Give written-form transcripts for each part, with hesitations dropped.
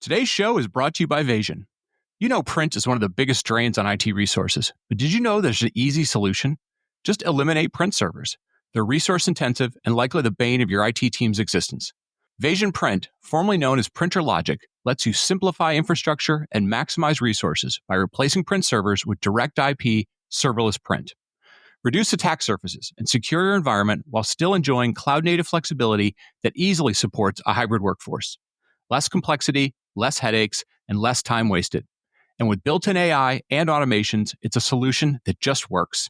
Today's show is brought to you by Vasion. You know print is one of the biggest drains on IT resources, but did you know there's an easy solution? Just eliminate print servers. They're resource intensive and likely the bane of your IT team's existence. Vasion Print, formerly known as Printer Logic, lets you simplify infrastructure and maximize resources by replacing print servers with direct IP serverless print. Reduce attack surfaces and secure your environment while still enjoying cloud-native flexibility that easily supports a hybrid workforce. Less complexity, less headaches, and less time wasted. And with built-in AI and automations, it's a solution that just works.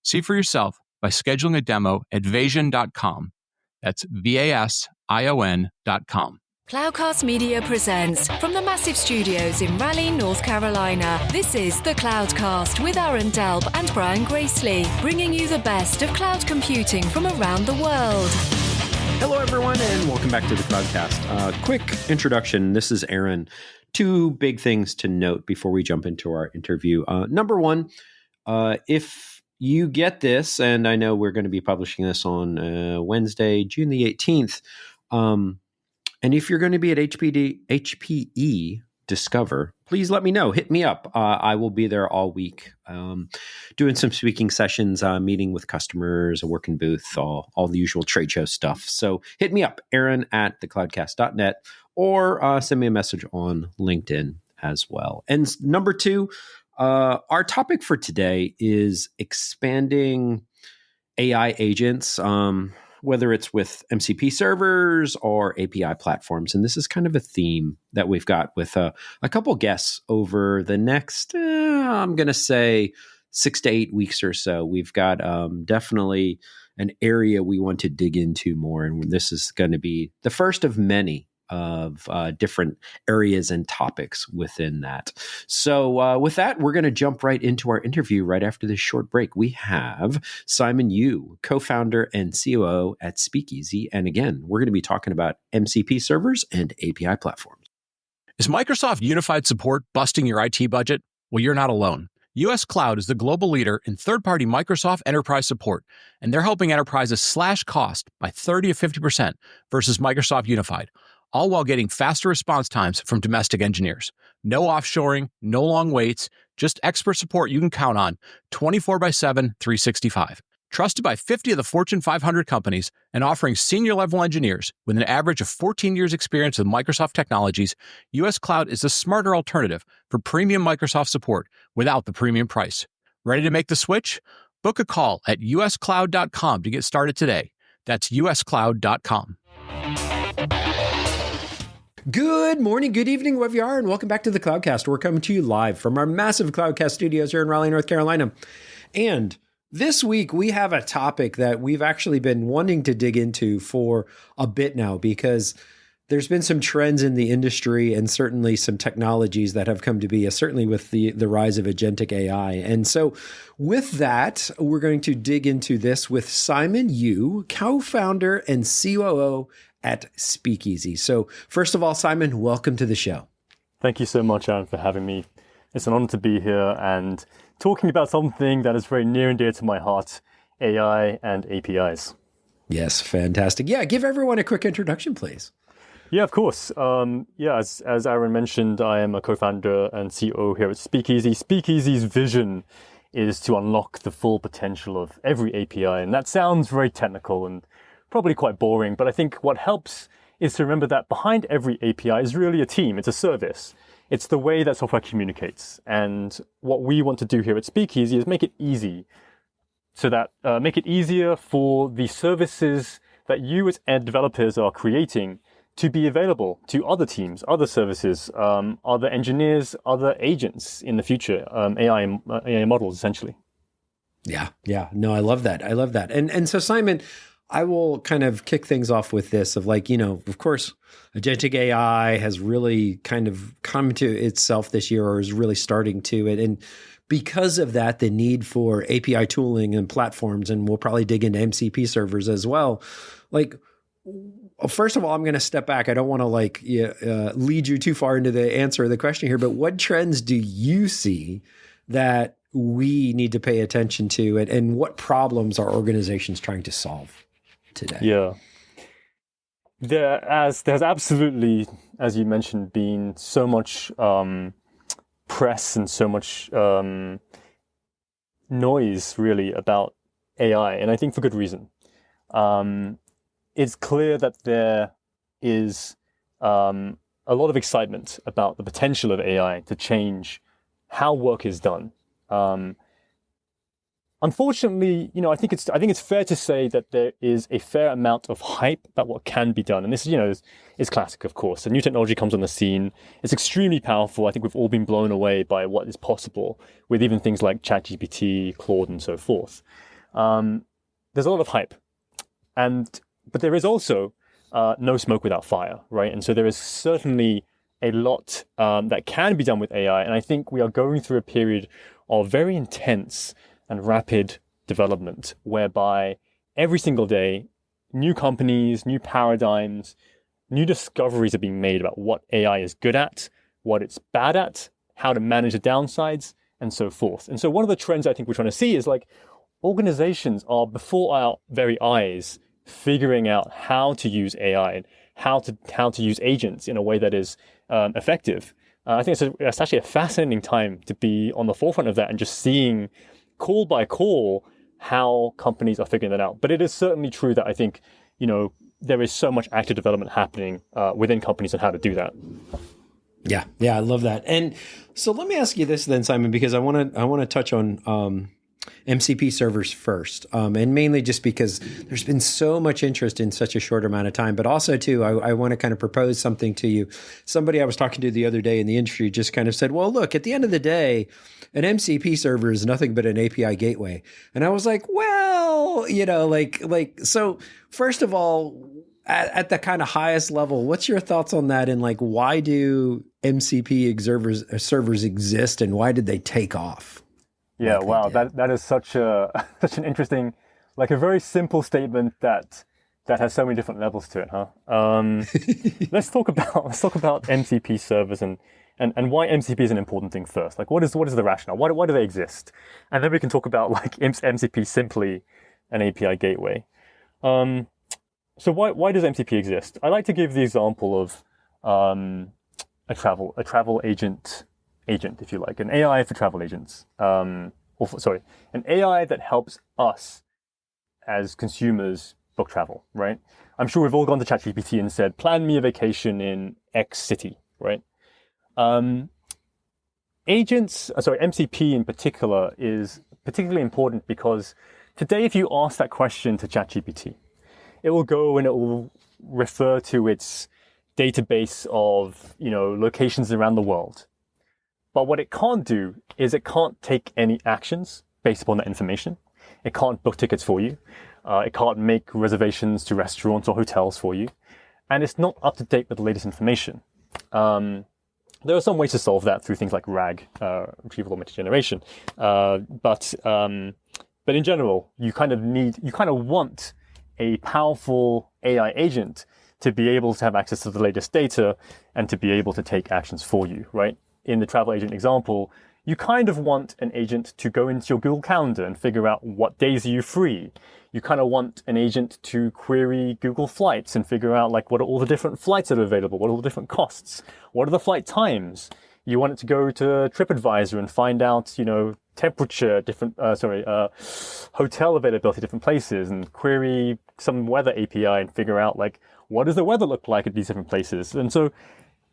See for yourself by scheduling a demo at vasion.com. That's VASION.com. Cloudcast Media presents from the massive studios in Raleigh, North Carolina. This is the Cloudcast with Aaron Delp and Brian Gracely, bringing you the best of cloud computing from around the world. Hello, everyone, and welcome back to the Cloudcast. Quick introduction. This is Aaron. Two big things to note before we jump into our interview. Number one, if you get this, and I know we're going to be publishing this on Wednesday, June the 18th, and if you're going to be at HPE Discover, please let me know. Hit me up. I will be there all week doing some speaking sessions, meeting with customers, a working booth, all the usual trade show stuff. So hit me up, aaron@thecloudcast.net, or send me a message on LinkedIn as well. And number two, our topic for today is expanding AI agents, whether it's with MCP servers or API platforms. And this is kind of a theme that we've got with a couple guests over the next, I'm going to say 6 to 8 weeks or so. We've got definitely an area we want to dig into more. And this is going to be the first of many of different areas and topics within that. So with that, we're going to jump right into our interview right after this short break. We have Simon Yu, co-founder and COO at Speakeasy. And again, we're going to be talking about MCP servers and API platforms. Is Microsoft Unified Support busting your IT budget? Well, you're not alone. US Cloud is the global leader in third-party Microsoft enterprise support, and they're helping enterprises slash cost by 30 to 50% versus Microsoft Unified, all while getting faster response times from domestic engineers. No offshoring, no long waits, just expert support you can count on 24/7, 365. Trusted by 50 of the Fortune 500 companies and offering senior-level engineers with an average of 14 years experience with Microsoft technologies, US Cloud is the smarter alternative for premium Microsoft support without the premium price. Ready to make the switch? Book a call at uscloud.com to get started today. That's uscloud.com. Good morning, good evening, wherever you are, and welcome back to the Cloudcast. We're coming to you live from our massive Cloudcast studios here in Raleigh, North Carolina. And this week, we have a topic that we've actually been wanting to dig into for a bit now, because there's been some trends in the industry and certainly some technologies that have come to be, certainly with the rise of Agentic AI. And so with that, we're going to dig into this with Simon Yu, co-founder and COO at Speakeasy. So first of all, Simon, welcome to the show. Thank you so much, Aaron, for having me. It's an honor to be here and talking about something that is very near and dear to my heart, AI and APIs. Yes, fantastic. Yeah, give everyone a quick introduction, please. Yeah, of course. As Aaron mentioned, I am a co-founder and COO here at Speakeasy. Speakeasy's vision is to unlock the full potential of every API. And that sounds very technical and probably quite boring, but I think what helps is to remember that behind every API is really a team. It's a service. It's the way that software communicates. And what we want to do here at Speakeasy is make it easy, so that make it easier for the services that you as developers are creating to be available to other teams, other services, other engineers, other agents in the future, AI models, essentially. Yeah. No, I love that. And so, Simon, I will kind of kick things off with this of of course, Agentic AI has really kind of come to itself this year, or is really starting to it. And because of that, the need for API tooling and platforms, and we'll probably dig into MCP servers as well. First of all, I'm going to step back. I don't want to lead you too far into the answer of the question here, but what trends do you see that we need to pay attention to, and what problems are organizations trying to solve today? Yeah. There's absolutely, as you mentioned, been so much press and so much noise really about AI, and I think for good reason. It's clear that there is a lot of excitement about the potential of AI to change how work is done. Unfortunately, I think it's fair to say that there is a fair amount of hype about what can be done, and this is classic, of course. A new technology comes on the scene; it's extremely powerful. I think we've all been blown away by what is possible with even things like ChatGPT, Claude, and so forth. There's a lot of hype, but there is also no smoke without fire, right? And so there is certainly a lot that can be done with AI, and I think we are going through a period of very intense and rapid development, whereby every single day, new companies, new paradigms, new discoveries are being made about what AI is good at, what it's bad at, how to manage the downsides, and so forth. And so one of the trends I think we're trying to see is like organizations are before our very eyes figuring out how to use AI and how to use agents in a way that is effective. I think it's actually a fascinating time to be on the forefront of that and just seeing call by call how companies are figuring that out. But it is certainly true that I think, there is so much active development happening within companies on how to do that. Yeah, I love that. And so let me ask you this then, Simon, because I want to touch on MCP servers first, and mainly just because there's been so much interest in such a short amount of time, but also too, I want to kind of propose something to you. Somebody I was talking to the other day in the industry just kind of said, well, look, at the end of the day, an MCP server is nothing but an API gateway. And I was like, well, so first of all, at the kind of highest level, what's your thoughts on that? And like, why do MCP servers exist and why did they take off? Yeah, wow, that is such an interesting, like a very simple statement that has so many different levels to it, huh? Let's talk about MCP servers and why MCP is an important thing first. Like, what is the rationale? Why do they exist? And then we can talk about like MCP simply an API gateway. So why does MCP exist? I like to give the example of a travel agent, if you like, an AI for travel agents. An AI that helps us as consumers book travel, right? I'm sure we've all gone to ChatGPT and said, plan me a vacation in X city, right? MCP in particular is particularly important because today, if you ask that question to ChatGPT, it will go and it will refer to its database of, locations around the world. But what it can't do is it can't take any actions based upon that information. It can't book tickets for you. It can't make reservations to restaurants or hotels for you. And it's not up to date with the latest information. There are some ways to solve that through things like RAG, retrieval augmented generation. But in general, you kind of want a powerful AI agent to be able to have access to the latest data and to be able to take actions for you, right? In the travel agent example, you kind of want an agent to go into your Google Calendar and figure out what days are you free. You kind of want an agent to query Google Flights and figure out like what are all the different flights that are available, what are all the different costs, what are the flight times. You want it to go to TripAdvisor and find out, temperature, hotel availability, different places, and query some weather API and figure out like what does the weather look like at these different places. And so,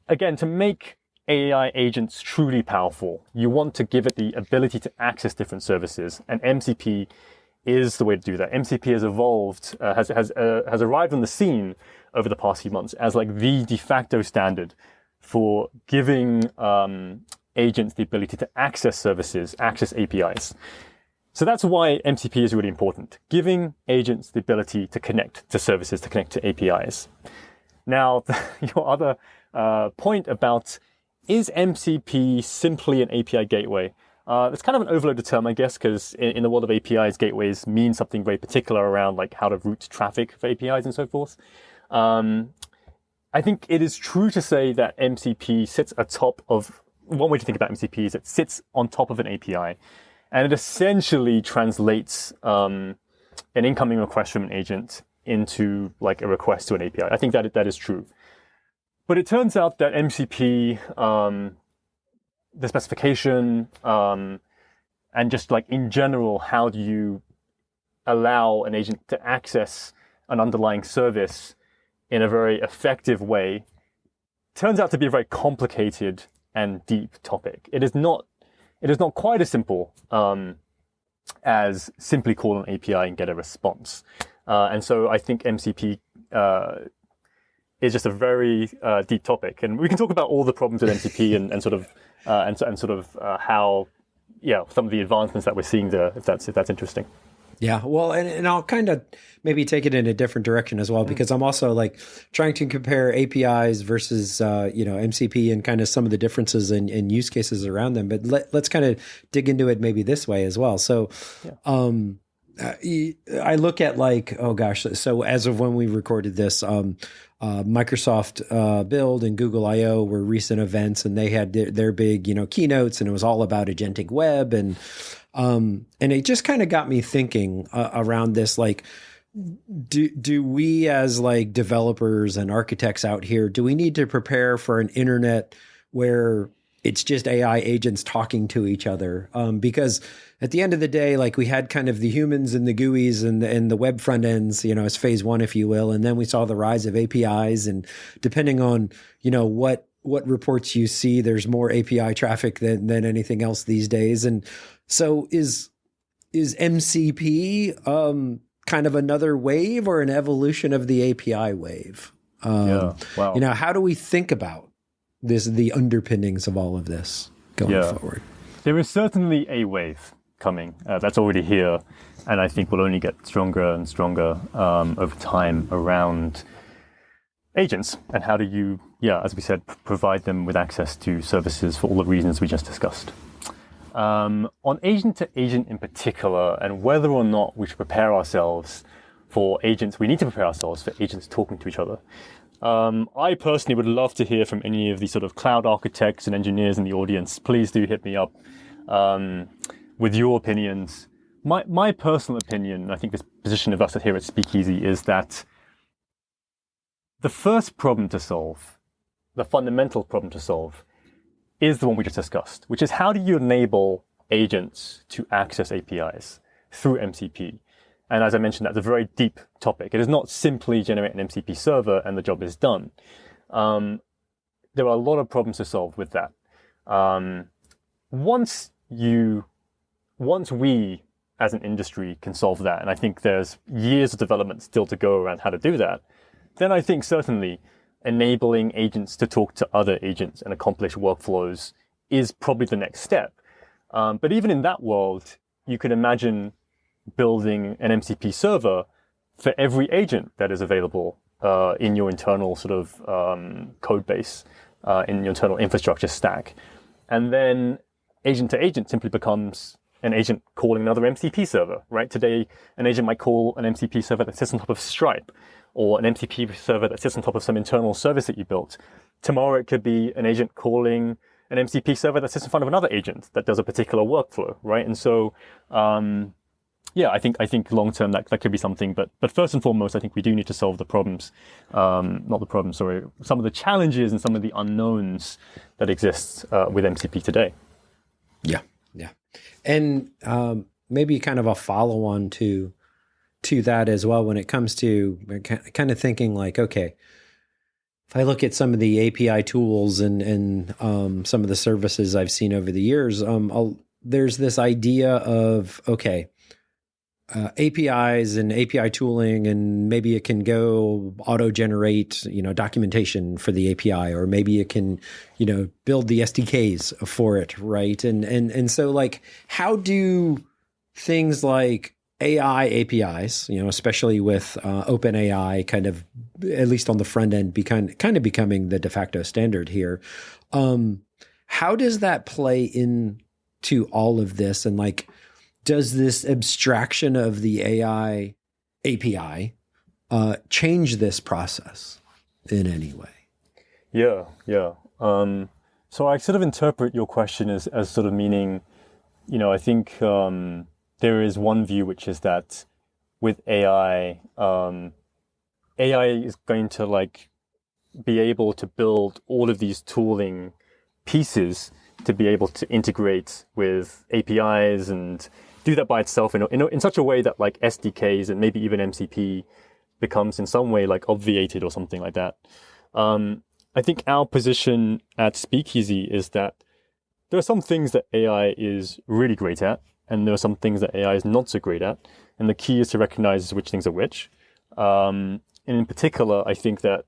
again, to make AI agents truly powerful, you want to give it the ability to access different services, and MCP is the way to do that. MCP has evolved, has arrived on the scene over the past few months as like the de facto standard for giving agents the ability to access services, access APIs. So that's why MCP is really important, giving agents the ability to connect to services, to connect to APIs. Now, your other point about is MCP simply an API gateway? It's kind of an overloaded term, I guess, because in the world of APIs, gateways mean something very particular around like how to route traffic for APIs and so forth. I think it is true to say that MCP sits atop of, one way to think about MCP is it sits on top of an API, and it essentially translates an incoming request from an agent into like a request to an API. I think that is true. But it turns out that MCP, the specification, and just like in general, how do you allow an agent to access an underlying service in a very effective way, turns out to be a very complicated and deep topic. It is not quite as simple as simply call an API and get a response. And so I think MCP is just a very deep topic, and we can talk about all the problems with MCP and sort of how some of the advancements that we're seeing there, if that's interesting. Yeah, well, and I'll kind of maybe take it in a different direction as well, because I'm also like trying to compare APIs versus MCP and kind of some of the differences in use cases around them. But let's kind of dig into it maybe this way as well. So, I look at like, oh gosh, so as of when we recorded this, Microsoft Build and Google I/O were recent events, and they had their big keynotes, and it was all about Agentic Web and it just kind of got me thinking around this, like, do we as like developers and architects out here, do we need to prepare for an internet where it's just AI agents talking to each other? Because at the end of the day, like we had kind of the humans and the GUIs and the web front ends, as phase one, if you will. And then we saw the rise of APIs, and depending on, what reports you see, there's more API traffic than anything else these days. And so is MCP kind of another wave or an evolution of the API wave? Wow. How do we think about the underpinnings of all of this going forward? There is certainly a wave coming that's already here, and I think will only get stronger and stronger over time around agents and how do you, as we said, provide them with access to services for all the reasons we just discussed. On agent to agent in particular, and whether or not we should prepare ourselves for agents, we need to prepare ourselves for agents talking to each other. I personally would love to hear from any of the sort of cloud architects and engineers in the audience. Please do hit me up with your opinions. My personal opinion, and I think this position of us here at Speakeasy, is that the first problem to solve, the fundamental problem to solve, is the one we just discussed, which is how do you enable agents to access APIs through MCP? And as I mentioned, that's a very deep topic. It is not simply generate an MCP server and the job is done. There are a lot of problems to solve with that. Once we as an industry can solve that, and I think there's years of development still to go around how to do that, then I think certainly enabling agents to talk to other agents and accomplish workflows is probably the next step. But even in that world, you could imagine building an MCP server for every agent that is available in your internal sort of code base, in your internal infrastructure stack. And then agent to agent simply becomes an agent calling another MCP server, right? Today, an agent might call an MCP server that sits on top of Stripe, or an MCP server that sits on top of some internal service that you built. Tomorrow, it could be an agent calling an MCP server that sits in front of another agent that does a particular workflow, right? And so, I think long term that could be something. But first and foremost, I think we do need to solve the problems, some of the challenges and some of the unknowns that exist with MCP today. Yeah. And maybe kind of a follow-on to that as well when it comes to kind of thinking like, okay, if I look at some of the API tools and some of the services I've seen over the years, there's this idea of, okay, APIs and API tooling, and maybe it can go auto-generate, documentation for the API, or maybe it can, build the SDKs for it, right? And so like, how do things like AI APIs, especially with OpenAI, kind of at least on the front end, kind of becoming the de facto standard here. How does that play into all of this, and like, does this abstraction of the AI API change this process in any way? Yeah. So I sort of interpret your question as sort of meaning, I think there is one view, which is that with AI, AI is going to like be able to build all of these tooling pieces to be able to integrate with APIs and do that by itself in such a way that like SDKs and maybe even MCP becomes in some way like obviated or something like that. I think our position at Speakeasy is that there are some things that AI is really great at, and there are some things that AI is not so great at. And the key is to recognize which things are which. And in particular, I think that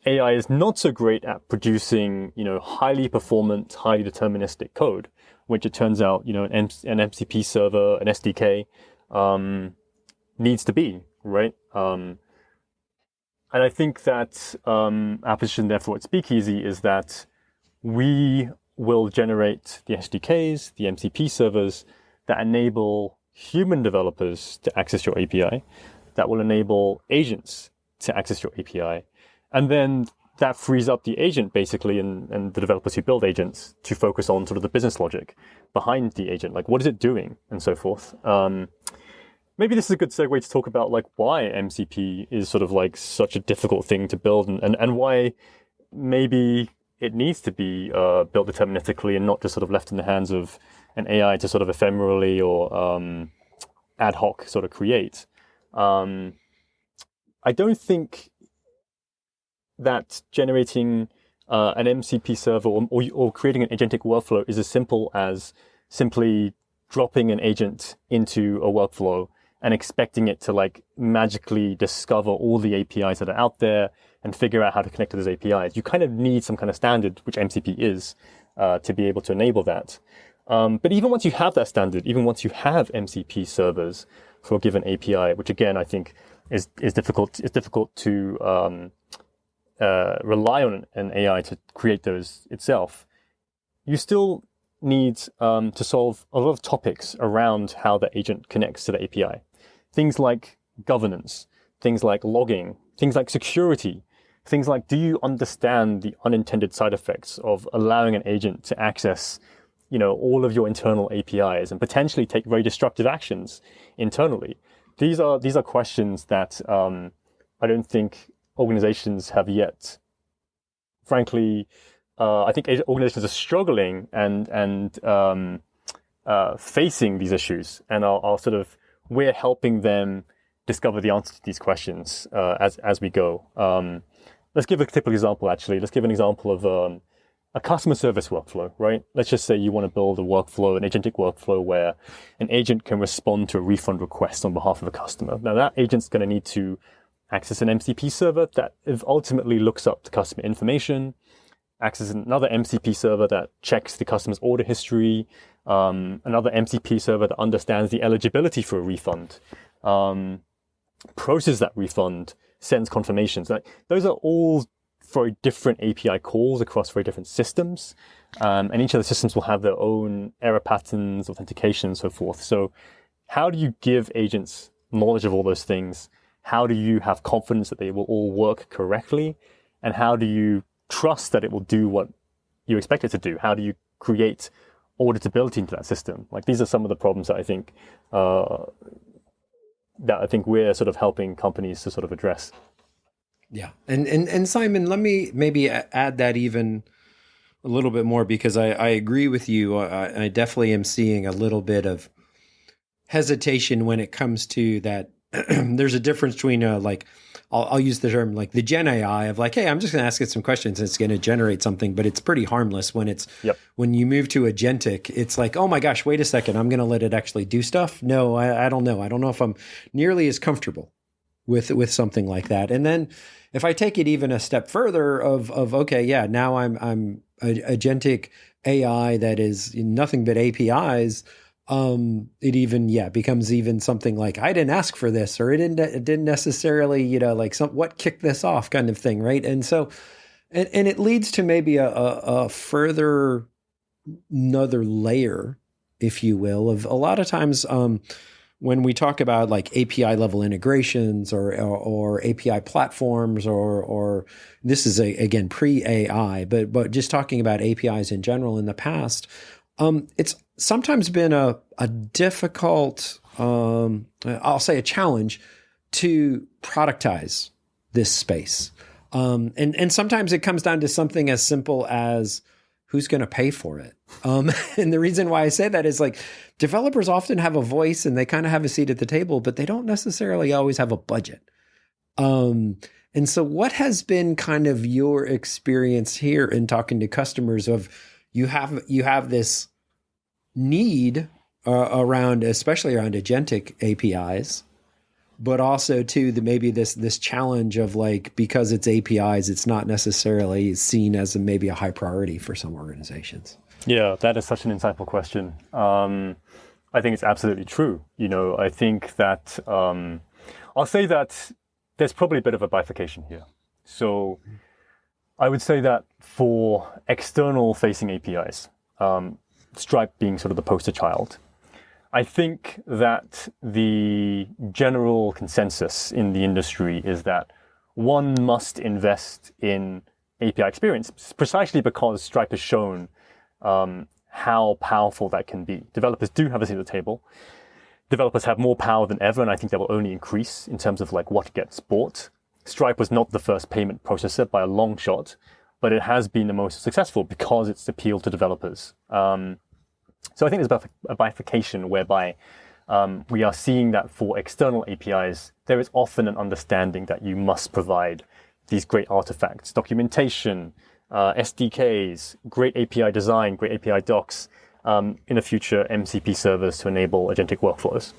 AI is not so great at producing, highly performant, highly deterministic code, which it turns out, an MCP server, an SDK, needs to be, right? And I think that our position, therefore, at Speakeasy is that we will generate the SDKs, the MCP servers that enable human developers to access your API, that will enable agents to access your API. And then that frees up the agent, basically, and the developers who build agents to focus on sort of the business logic behind the agent, like what is it doing, and so forth. Maybe this is a good segue to talk about like why MCP is sort of like such a difficult thing to build, and why maybe it needs to be built deterministically and not just sort of left in the hands of an AI to sort of ephemerally or ad hoc sort of create. I don't think that generating an MCP server or creating an agentic workflow is as simple as simply dropping an agent into a workflow and expecting it to like magically discover all the APIs that are out there and figure out how to connect to those APIs. You kind of need some kind of standard, which MCP is, to be able to enable that. But even once you have that standard, even once you have MCP servers for a given API, which again I think is difficult. It's difficult to rely on an AI to create those itself. You still need to solve a lot of topics around how the agent connects to the API. Things like governance, things like logging, things like security, things like, do you understand the unintended side effects of allowing an agent to access, all of your internal APIs and potentially take very destructive actions internally? These are questions that I don't think organizations have yet. Frankly, I think organizations are struggling and facing these issues, and we're helping them discover the answer to these questions as we go. Let's give a typical example, actually. Let's give an example of a customer service workflow, right? Let's just say you want to build a workflow, an agentic workflow, where an agent can respond to a refund request on behalf of a customer. Now, that agent's going to need to access an MCP server that ultimately looks up the customer information, access another MCP server that checks the customer's order history, another MCP server that understands the eligibility for a refund, process that refund, sends confirmations. Those are all very different API calls across very different systems, and each of the systems will have their own error patterns, authentication, and so forth. So how do you give agents knowledge of all those things? How do you have confidence that they will all work correctly? And how do you trust that it will do what you expect it to do? How do you create auditability into that system? Like, these are some of the problems that I think we're sort of helping companies to sort of address. Yeah. And Simon, let me maybe add that even a little bit more, because I agree with you. I definitely am seeing a little bit of hesitation when it comes to that. There's a difference between I'll use the term like the Gen AI of like, hey, I'm just going to ask it some questions and it's going to generate something, but it's pretty harmless. When when you move to agentic, it's like, oh my gosh, wait a second, I'm going to let it actually do stuff. No, I don't know. I don't know if I'm nearly as comfortable with something like that. And then if I take it even a step further of okay, yeah, now I'm agentic AI that is nothing but APIs. It even becomes even something like, I didn't ask for this, or it didn't necessarily what kicked this off kind of thing, right? And so and it leads to maybe a further another layer, if you will, of a lot of times when we talk about like API level integrations or API platforms or this is again pre-AI, but just talking about APIs in general in the past. It's sometimes been a difficult, I'll say a challenge to productize this space. And sometimes it comes down to something as simple as who's going to pay for it. And the reason why I say that is like developers often have a voice and they kind of have a seat at the table, but they don't necessarily always have a budget. And so what has been kind of your experience here in talking to customers of you have this need around, especially around agentic APIs, but also too maybe this challenge of like, because it's APIs, it's not necessarily seen as maybe a high priority for some organizations. Yeah, that is such an insightful question. I think it's absolutely true. I think that I'll say that there's probably a bit of a bifurcation here. So I would say that for external facing APIs, Stripe being sort of the poster child, I think that the general consensus in the industry is that one must invest in API experience precisely because Stripe has shown how powerful that can be. Developers do have a seat at the table. Developers have more power than ever, and I think that will only increase in terms of like what gets bought. Stripe was not the first payment processor by a long shot, but it has been the most successful because it's appealed to developers. So I think there's a bifurcation whereby we are seeing that for external APIs, there is often an understanding that you must provide these great artifacts, documentation, SDKs, great API design, great API docs, in the future, MCP servers to enable agentic workflows.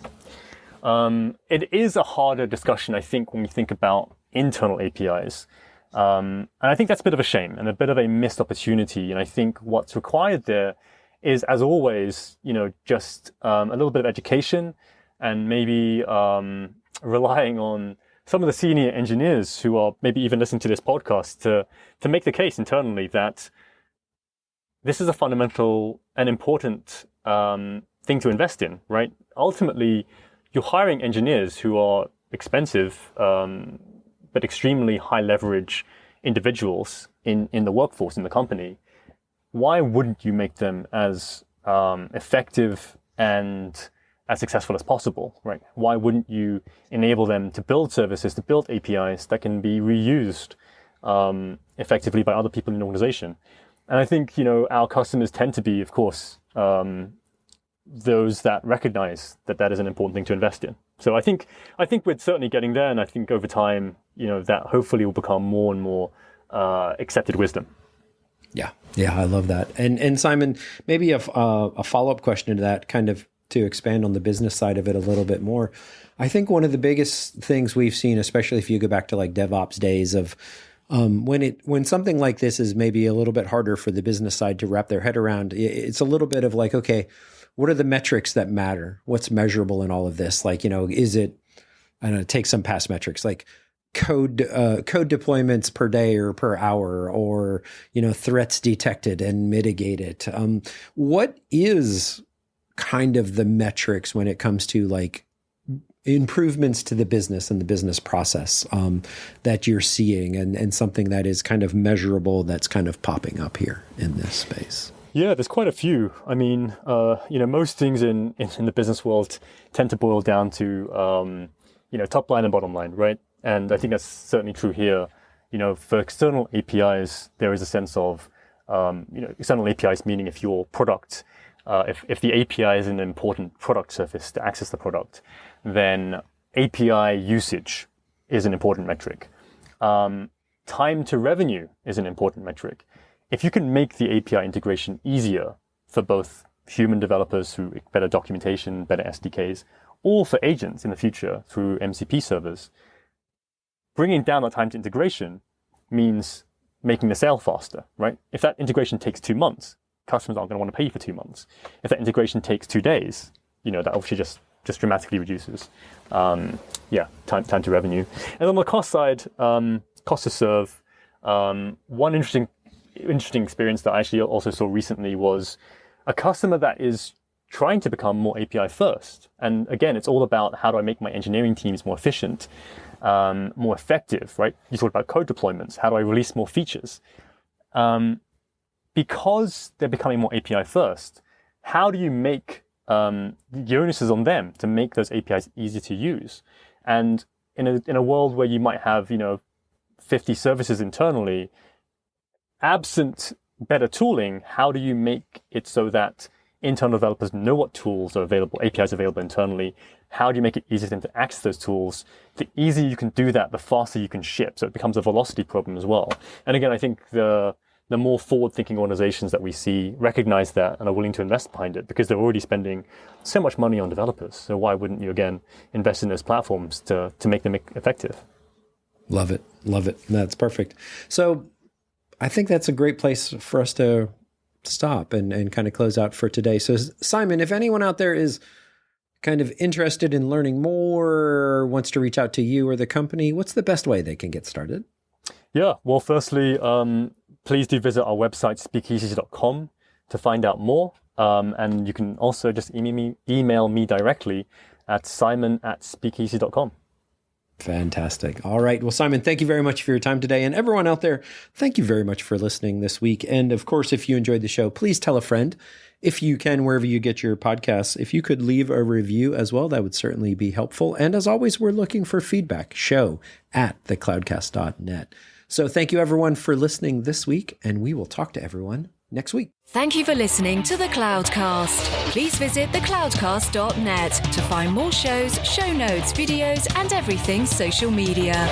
It is a harder discussion, I think, when you think about internal APIs. And I think that's a bit of a shame and a bit of a missed opportunity. And I think what's required there is, as always, just a little bit of education and maybe relying on some of the senior engineers who are maybe even listening to this podcast to make the case internally that this is a fundamental and important thing to invest in, right? Ultimately, you're hiring engineers who are expensive, but extremely high leverage individuals in the workforce, in the company. Why wouldn't you make them as effective and as successful as possible, right? Why wouldn't you enable them to build services, to build APIs that can be reused effectively by other people in the organization? And I think, our customers tend to be, of course, those that recognize that that is an important thing to invest in. So I think we're certainly getting there, and I think over time, that hopefully will become more and more accepted wisdom. Yeah, I love that. And Simon, maybe a follow-up question to that, kind of to expand on the business side of it a little bit more. I think one of the biggest things we've seen, especially if you go back to like DevOps days of when something like this is maybe a little bit harder for the business side to wrap their head around, it's a little bit of like, okay, what are the metrics that matter? What's measurable in all of this? Like, is it, I don't know, take some past metrics like code deployments per day or per hour, or, threats detected and mitigated. What is kind of the metrics when it comes to like improvements to the business and the business process that you're seeing and something that is kind of measurable that's kind of popping up here in this space? Yeah, there's quite a few. I mean, most things in the business world tend to boil down to, top line and bottom line, right? And I think that's certainly true here. For external APIs, there is a sense of, external APIs, meaning if your product, if the API is an important product surface to access the product, then API usage is an important metric. Time to revenue is an important metric. If you can make the API integration easier for both human developers through better documentation, better SDKs, or for agents in the future through MCP servers, bringing down that time to integration means making the sale faster, right? If that integration takes 2 months, customers aren't going to want to pay you for 2 months. If that integration takes 2 days, that obviously just dramatically reduces, time to revenue. And on the cost side, cost to serve. One interesting experience that I actually also saw recently was a customer that is trying to become more API first. And again, it's all about how do I make my engineering teams more efficient, more effective, right? You talked about code deployments. How do I release more features? Because they're becoming more API first, how do you make the onus is on them to make those APIs easy to use? And in a world where you might have 50 services internally, absent better tooling, how do you make it so that internal developers know what tools are available, APIs available internally? How do you make it easier for them to access those tools? The easier you can do that, the faster you can ship. So it becomes a velocity problem as well. And again, I think the more forward-thinking organizations that we see recognize that and are willing to invest behind it because they're already spending so much money on developers. So why wouldn't you, again, invest in those platforms to make them effective? Love it. Love it. That's perfect. So I think that's a great place for us to stop and kind of close out for today. So Simon, if anyone out there is kind of interested in learning more, wants to reach out to you or the company, what's the best way they can get started? Yeah, well, firstly, please do visit our website, speakeasy.com, to find out more. And you can also just email me directly at simon@speakeasy.com. Fantastic. All right. Well, Simon, thank you very much for your time today. And everyone out there, thank you very much for listening this week. And of course, if you enjoyed the show, please tell a friend. If you can, wherever you get your podcasts, if you could leave a review as well, that would certainly be helpful. And as always, we're looking for feedback. show@thecloudcast.net. So thank you, everyone, for listening this week. And we will talk to everyone next week. Thank you for listening to The Cloudcast. Please visit thecloudcast.net to find more shows, show notes, videos, and everything social media.